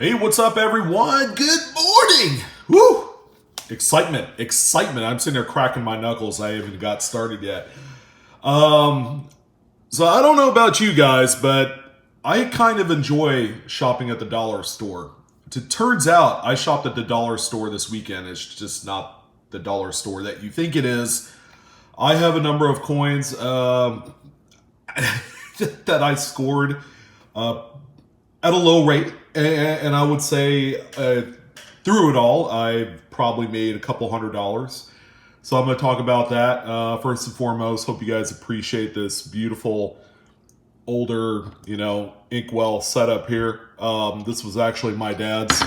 Hey, what's up, everyone? Good morning. Woo! Excitement. I'm sitting there cracking my knuckles. I haven't got started yet. So I don't know about you guys, but I kind of enjoy shopping at the dollar store. It turns out I shopped at the dollar store this weekend. It's just not the dollar store that you think it is. I have a number of coins that I scored at a low rate, and I would say through it all, I've probably made a couple $100. So I'm going to talk about that. First and foremost, hope you guys appreciate this beautiful older, inkwell setup here. This was actually my dad's,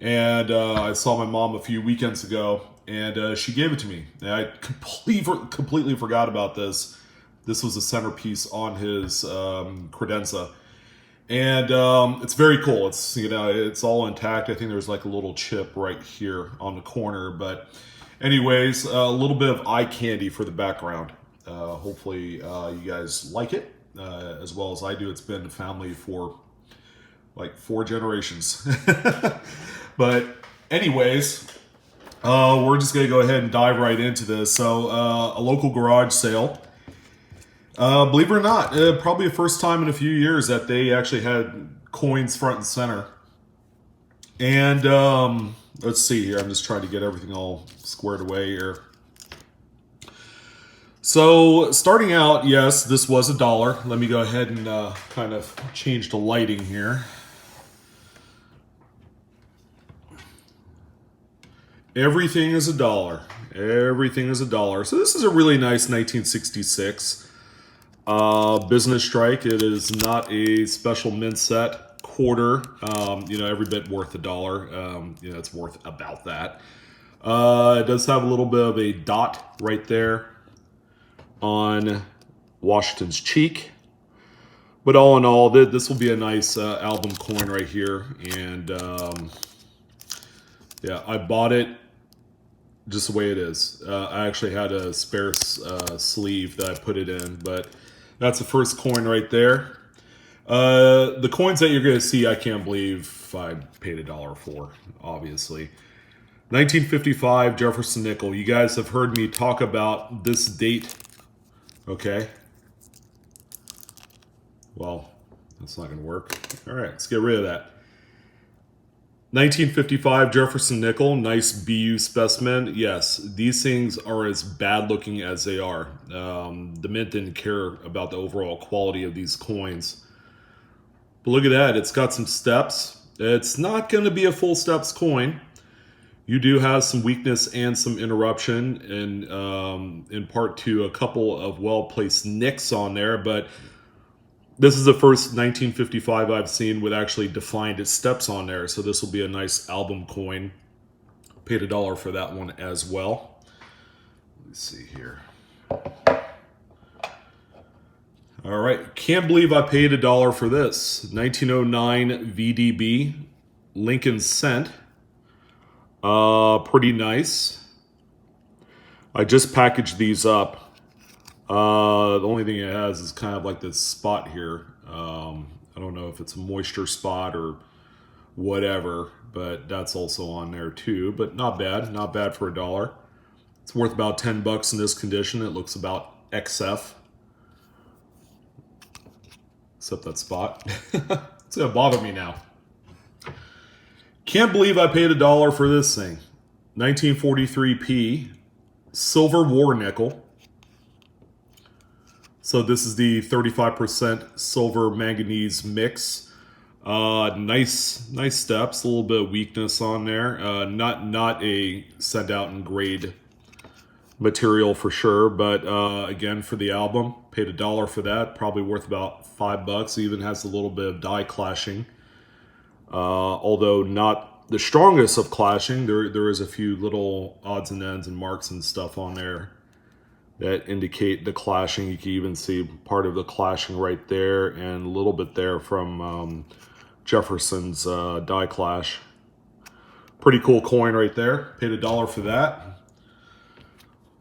and I saw my mom a few weekends ago, and she gave it to me. And I completely forgot about this. This was a centerpiece on his credenza. And it's very cool. It's it's all intact. I think there's like a little chip right here on the corner. But anyways, a little bit of eye candy for the background. Hopefully you guys like it as well as I do. It's been a family for like 4 generations. But anyways, we're just gonna go ahead and dive right into this. So a local garage sale. Believe it or not, probably the first time in a few years that they actually had coins front and center. And let's see here. I'm just trying to get everything all squared away here. So starting out, yes, this was $1. Let me go ahead and kind of change the lighting here. Everything is $1. Everything is $1. So this is a really nice 1966. Business strike. It is not a special mint set quarter. Every bit worth $1. It's worth about that. It does have a little bit of a dot right there on Washington's cheek. But all in all, this will be a nice album coin right here. And yeah, I bought it just the way it is. I actually had a spare sleeve that I put it in, but that's the first coin right there. The coins that you're going to see, I can't believe I paid $1 for, obviously. 1955 Jefferson nickel. You guys have heard me talk about this date. Okay. Well, that's not going to work. All right, let's get rid of that. 1955 Jefferson nickel, nice BU specimen. Yes, these things are as bad looking as they are. The mint didn't care about the overall quality of these coins. But look at that, it's got some steps. It's not going to be a full steps coin. You do have some weakness and some interruption, and in part to a couple of well-placed nicks on there, but this is the first 1955 I've seen with actually defined steps on there. So this will be a nice album coin. Paid $1 for that one as well. Let's see here. All right. Can't believe I paid $1 for this. 1909 VDB Lincoln Cent. Pretty nice. I just packaged these up. The only thing it has is kind of like this spot here. I don't know if it's a moisture spot or whatever, but that's also on there too. But not bad for $1. It's worth about $10 in this condition. It looks about XF, except that spot. It's gonna bother me now. Can't believe I paid $1 for this thing. 1943P silver war nickel. So this is the 35% silver manganese mix. Nice steps. A little bit of weakness on there. Not a sent out in grade material for sure, but again for the album, paid $1 for that. Probably worth about $5. Even has a little bit of die clashing, although not the strongest of clashing. There is a few little odds and ends and marks and stuff on there that indicate the clashing. You can even see part of the clashing right there and a little bit there from Jefferson's die clash. Pretty cool coin right there. Paid $1 for that.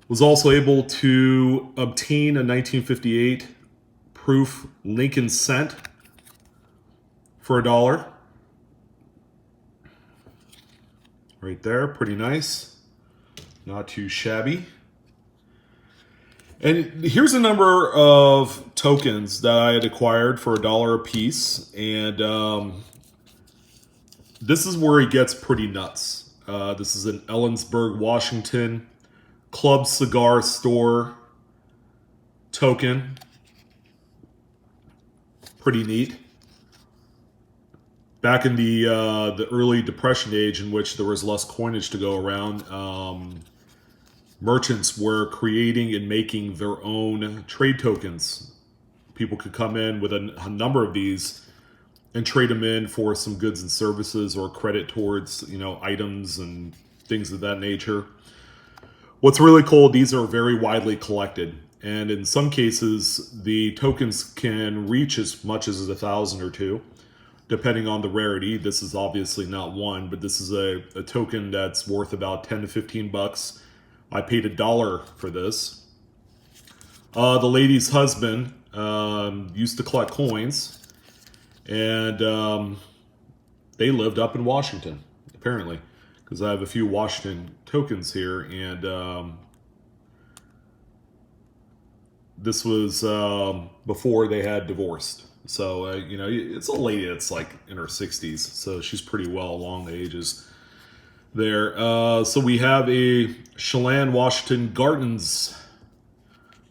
Was also able to obtain a 1958 proof Lincoln Cent for $1. right there. Pretty nice. Not too shabby. And here's a number of tokens that I had acquired for $1 a piece. And this is where it gets pretty nuts. This is in Ellensburg, Washington. Club Cigar Store token. Pretty neat. Back in the early Depression age, in which there was less coinage to go around, merchants were creating and making their own trade tokens. People could come in with a number of these and trade them in for some goods and services or credit towards, items and things of that nature. What's really cool, these are very widely collected. And in some cases, the tokens can reach as much as 1,000 or two, depending on the rarity. This is obviously not one, but this is a token that's worth about 10 to 15 bucks. I paid $1 for this. The lady's husband used to collect coins, and they lived up in Washington, apparently, because I have a few Washington tokens here, and this was before they had divorced. So, it's a lady that's like in her 60s, so she's pretty well along the ages there. So we have a Chelan Washington Gardens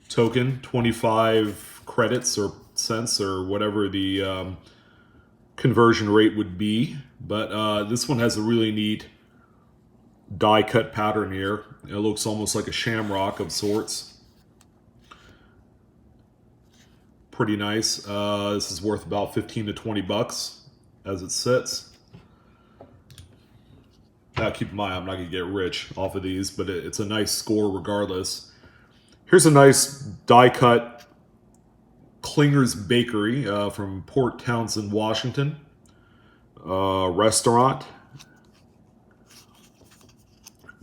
token, 25 credits or cents or whatever the conversion rate would be. But this one has a really neat die cut pattern here. It looks almost like a shamrock of sorts. Pretty nice. This is worth about 15 to 20 bucks as it sits. Now, keep in mind, I'm not going to get rich off of these, but it's a nice score regardless. Here's a nice die-cut Klinger's Bakery from Port Townsend, Washington. Restaurant.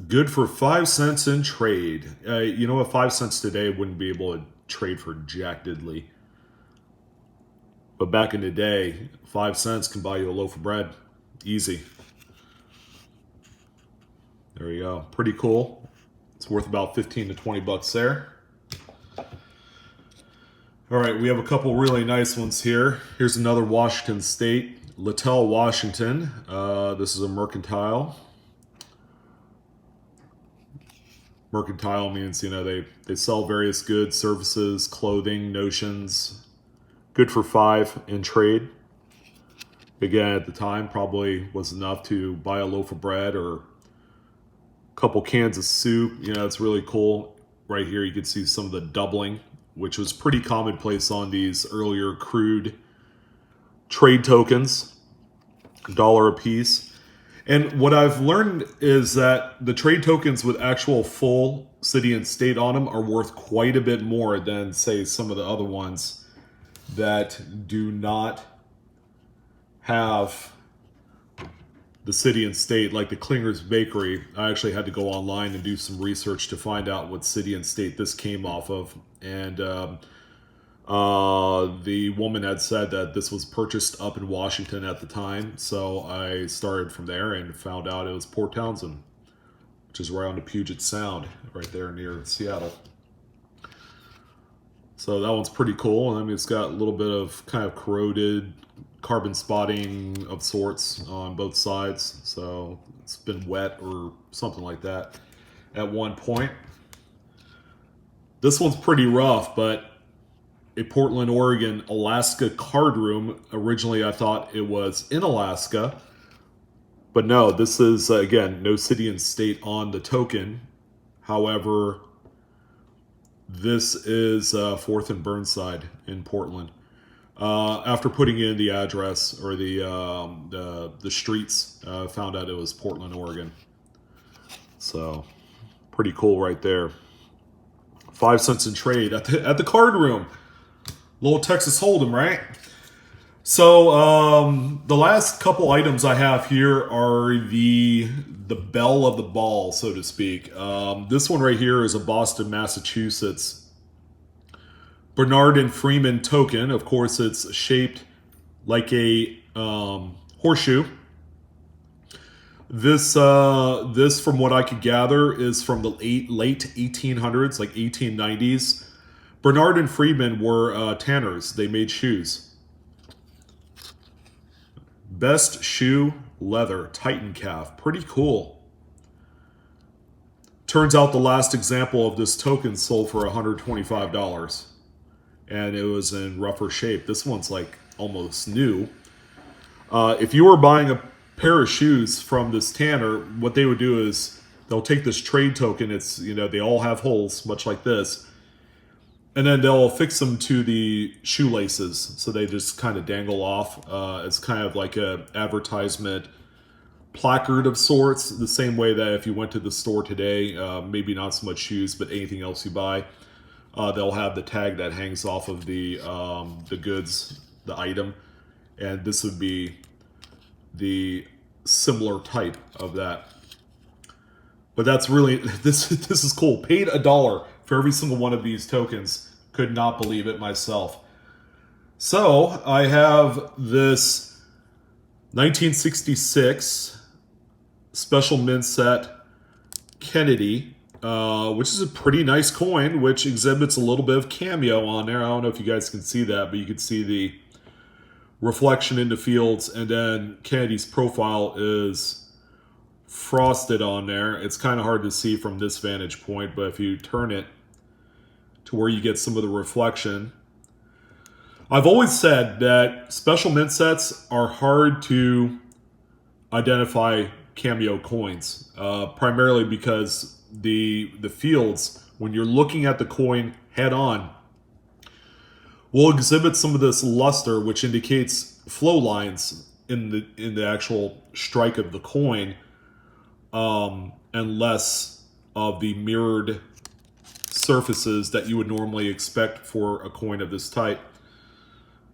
Good for 5 cents in trade. You know what? 5 cents today wouldn't be able to trade for jack diddly. But back in the day, 5 cents can buy you a loaf of bread. Easy. There you go. Pretty cool. It's worth about 15 to 20 bucks there. All right, we have a couple really nice ones here. Here's another Washington State. Littell, Washington. This is a mercantile. Mercantile means, they sell various goods, services, clothing, notions. Good for 5 in trade. Again, at the time, probably was enough to buy a loaf of bread or couple cans of soup. It's really cool. Right here you can see some of the doubling, which was pretty commonplace on these earlier crude trade tokens, $1 a piece. And what I've learned is that the trade tokens with actual full city and state on them are worth quite a bit more than, say, some of the other ones that do not have the city and state, like the Klinger's Bakery. I actually had to go online and do some research to find out what city and state this came off of. And the woman had said that this was purchased up in Washington at the time. So I started from there and found out it was Port Townsend, which is right on the Puget Sound, right there near Seattle. So that one's pretty cool. I mean, it's got a little bit of kind of corroded carbon spotting of sorts on both sides, so it's been wet or something like that at one point. This one's pretty rough, but a Portland, Oregon, Alaska card room. Originally I thought it was in Alaska, but no, this is, again, no city and state on the token. However, this is 4th and Burnside in Portland. After putting in the address or the streets, found out it was Portland, Oregon. So pretty cool right there. 5 cents in trade at the card room. Little Texas Hold'em, right? So the last couple items I have here are the belle of the ball, so to speak. This one right here is a Boston, Massachusetts Bernard and Freeman token. Of course, it's shaped like a horseshoe. This, from what I could gather, is from the late 1800s, like 1890s. Bernard and Friedman were tanners. They made shoes. Best shoe leather, Titan calf. Pretty cool. Turns out the last example of this token sold for $125. And it was in rougher shape. This one's like almost new. If you were buying a pair of shoes from this tanner, what they would do is they'll take this trade token. It's, they all have holes, much like this. And then they'll fix them to the shoelaces. So they just kind of dangle off. It's kind of like a advertisement placard of sorts. The same way that if you went to the store today, maybe not so much shoes, but anything else you buy, they'll have the tag that hangs off of the goods, the item. And this would be the similar type of that. But that's really, this is cool. Paid $1 for every single one of these tokens. Could not believe it myself. So I have this 1966 special mint set Kennedy, which is a pretty nice coin, which exhibits a little bit of Cameo on there. I don't know if you guys can see that, but you can see the reflection in the fields, and then Kennedy's profile is frosted on there. It's kind of hard to see from this vantage point, but if you turn it to where you get some of the reflection. I've always said that special mint sets are hard to identify Cameo coins, primarily because the fields, when you're looking at the coin head on, will exhibit some of this luster, which indicates flow lines in the actual strike of the coin, and less of the mirrored surfaces that you would normally expect for a coin of this type.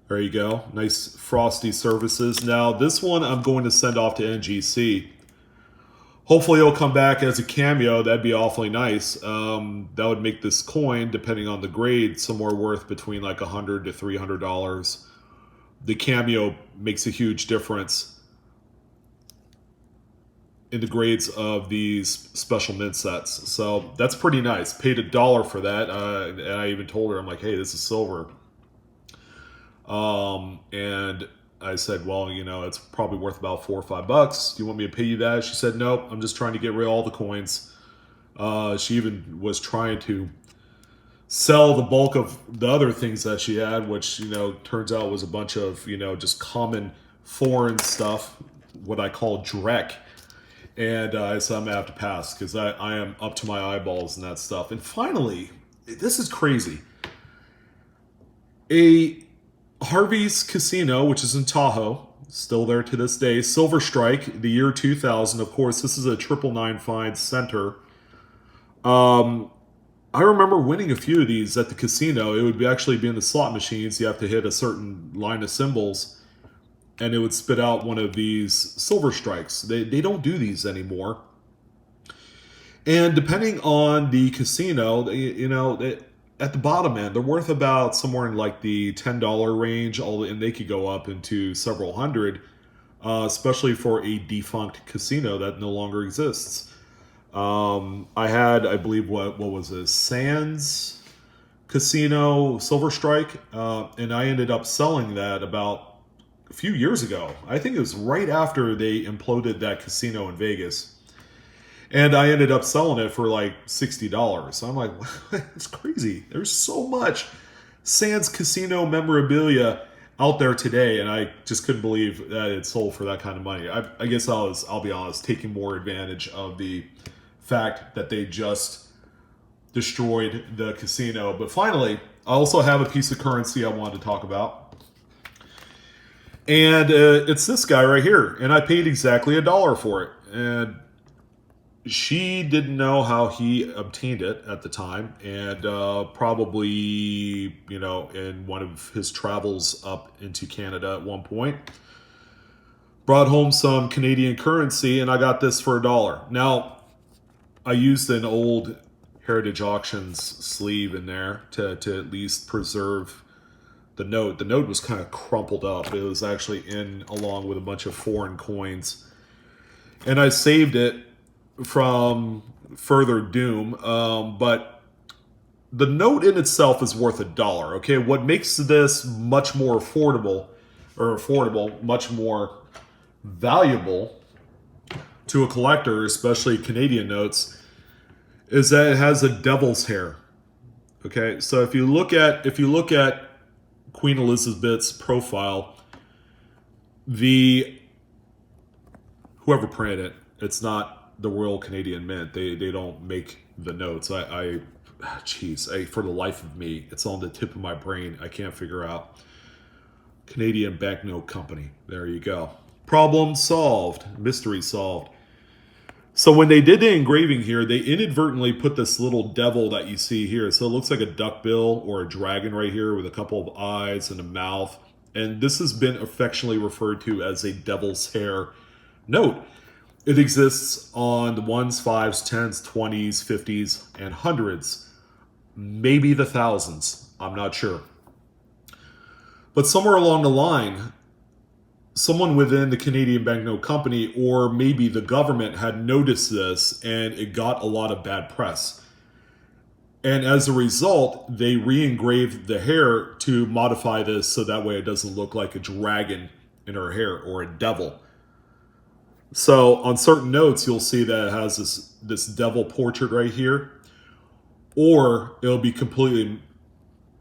There you go. Nice frosty surfaces. Now, this one I'm going to send off to NGC. Hopefully it'll come back as a Cameo. That'd be awfully nice. That would make this coin, depending on the grade, somewhere worth between like $100 to $300. The Cameo makes a huge difference in the grades of these special mint sets. So that's pretty nice. Paid $1 for that. And I even told her, I'm like, hey, this is silver. And I said, well, it's probably worth about $4 or $5. Do you want me to pay you that? She said, nope, I'm just trying to get rid of all the coins. She even was trying to sell the bulk of the other things that she had, which, turns out was a bunch of, just common foreign stuff, what I call dreck. And I said, I'm going to have to pass because I am up to my eyeballs in that stuff. And finally, this is crazy. A Harvey's Casino, which is in Tahoe, still there to this day. Silver Strike, the year 2000. Of course, this is a 999 find center. I remember winning a few of these at the casino. It would actually be in the slot machines. You have to hit a certain line of symbols, and it would spit out one of these silver strikes. They don't do these anymore. And depending on the casino, at the bottom end, they're worth about somewhere in like the $10 range, and they could go up into several hundred, especially for a defunct casino that no longer exists. I had, I believe, what was it, Sands Casino Silver Strike, and I ended up selling that about a few years ago. I think it was right after they imploded that casino in Vegas. And I ended up selling it for like $60. So I'm like, it's crazy. There's so much Sands Casino memorabilia out there today, and I just couldn't believe that it sold for that kind of money. I guess I'll be honest, taking more advantage of the fact that they just destroyed the casino. But finally, I also have a piece of currency I wanted to talk about. And it's this guy right here. And I paid exactly $1 for it. And she didn't know how he obtained it at the time. And probably, in one of his travels up into Canada at one point, brought home some Canadian currency, and I got this for $1. Now, I used an old Heritage Auctions sleeve in there to at least preserve the note. The note was kind of crumpled up. It was actually in along with a bunch of foreign coins. and I saved it from further doom. But the note in itself is worth $1. Okay, what makes this much more affordable, much more valuable to a collector, especially Canadian notes, is that it has a devil's hair. Okay, so if you look at Queen Elizabeth's profile, whoever printed it, it's not the Royal Canadian Mint. They don't make the notes. For the life of me, it's on the tip of my brain. I can't figure out. Canadian Banknote Company. There you go. Problem solved. Mystery solved. So when they did the engraving here, they inadvertently put this little devil that you see here. So it looks like a duckbill or a dragon right here with a couple of eyes and a mouth. And this has been affectionately referred to as a devil's hair note. It exists on the 1s, 5s, 10s, 20s, 50s, and 100s. Maybe the 1000s. I'm not sure. But somewhere along the line, someone within the Canadian Banknote Company or maybe the government had noticed this, and it got a lot of bad press. And as a result, they re-engraved the hair to modify this so that way it doesn't look like a dragon in her hair or a devil. So on certain notes, you'll see that it has this devil portrait right here, or it'll be completely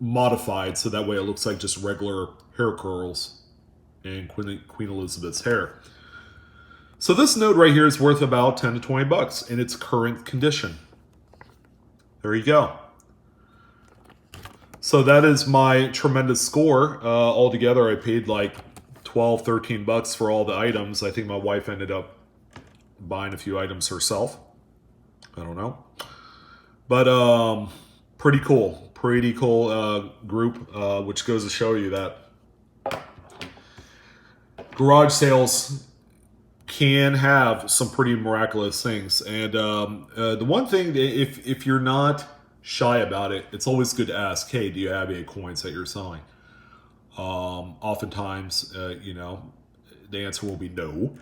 modified so that way it looks like just regular hair curls and Queen Elizabeth's hair. So this note right here is worth about 10 to 20 bucks in its current condition. There you go. So that is my tremendous score. Altogether, I paid like 12, 13 bucks for all the items. I think my wife ended up buying a few items herself. I don't know. But pretty cool. Pretty cool group, which goes to show you that garage sales can have some pretty miraculous things. And the one thing, if you're not shy about it, it's always good to ask, hey, do you have any coins that you're selling? Oftentimes, the answer will be no,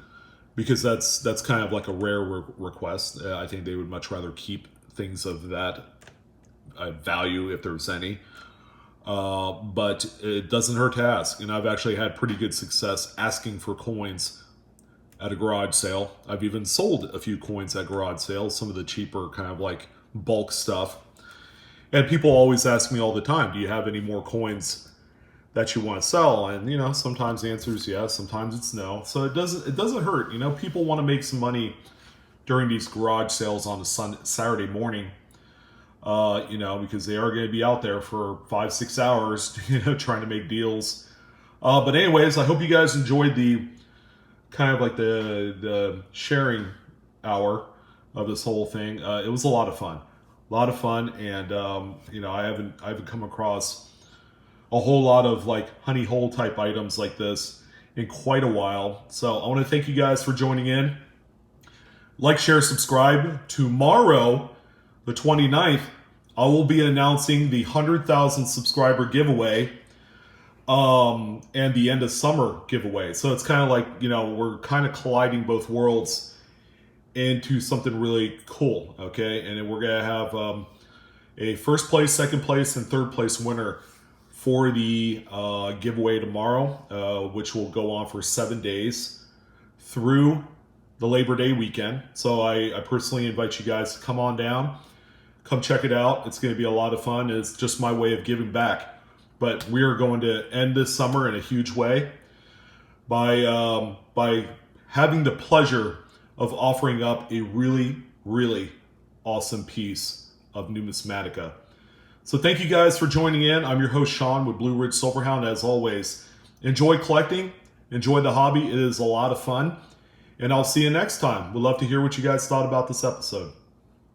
because that's kind of like a rare request. I think they would much rather keep things of that value if there's any. But it doesn't hurt to ask. And I've actually had pretty good success asking for coins at a garage sale. I've even sold a few coins at garage sales, some of the cheaper kind of like bulk stuff. And people always ask me all the time, do you have any more coins that you want to sell? And, sometimes the answer is yes, sometimes it's no. So it doesn't hurt. People want to make some money during these garage sales on a Saturday morning. Because they are going to be out there for 5-6 hours, trying to make deals. But anyways, I hope you guys enjoyed the kind of like the sharing hour of this whole thing. It was a lot of fun, and I haven't come across a whole lot of like honey hole type items like this in quite a while. So I want to thank you guys for joining in. Like, share, subscribe. Tomorrow, the 29th, I will be announcing the 100,000 subscriber giveaway and the end of summer giveaway. So it's kind of like, we're kind of colliding both worlds into something really cool, okay? And then we're going to have a first place, second place, and third place winner for the giveaway tomorrow, which will go on for 7 days through the Labor Day weekend. So I personally invite you guys to come on down, come check it out. It's going to be a lot of fun. It's just my way of giving back. But we are going to end this summer in a huge way by having the pleasure of offering up a really, really awesome piece of numismatica. So thank you guys for joining in. I'm your host, Sean, with Blue Ridge Silverhound. As always, enjoy collecting, enjoy the hobby. It is a lot of fun. And I'll see you next time. We'd love to hear what you guys thought about this episode.